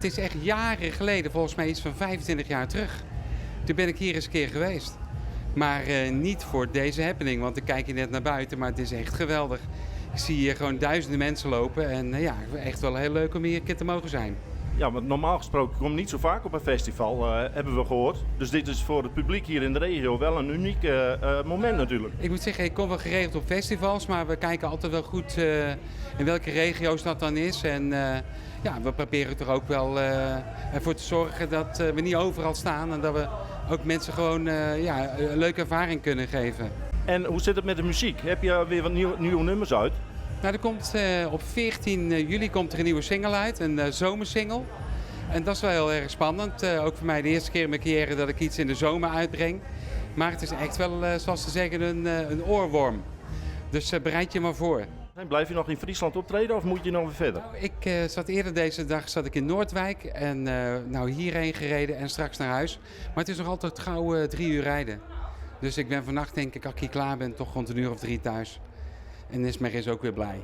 Het is echt jaren geleden, volgens mij iets van 25 jaar terug. Toen ben ik hier eens een keer geweest. Maar niet voor deze happening, want ik kijk hier net naar buiten, maar het is echt geweldig. Ik zie hier gewoon duizenden mensen lopen en ja, echt wel heel leuk om hier een keer te mogen zijn. Ja, want normaal gesproken kom je niet zo vaak op een festival, hebben we gehoord. Dus dit is voor het publiek hier in de regio wel een uniek moment natuurlijk. Ik moet zeggen, ik kom wel geregeld op festivals, maar we kijken altijd wel goed in welke regio's dat dan is. En ja, we proberen er ook wel ervoor te zorgen dat we niet overal staan en dat we ook mensen gewoon ja, een leuke ervaring kunnen geven. En hoe zit het met de muziek? Heb je weer wat nieuwe nummers uit? Nou, er komt, op 14 juli komt er een nieuwe single uit, een zomersingle. En dat is wel heel erg spannend. Ook voor mij de eerste keer in mijn carrière dat ik iets in de zomer uitbreng. Maar het is echt wel, zoals ze zeggen, een oorworm. Dus bereid je maar voor. En blijf je nog in Friesland optreden of moet je nog weer verder? Nou, ik zat eerder deze dag in Noordwijk en nou hierheen gereden en straks naar huis. Maar het is nog altijd gauw 3 uur rijden. Dus ik ben vannacht, denk ik, als ik hier klaar ben, toch rond 1 uur of 3 thuis. En Ismer is ook weer blij.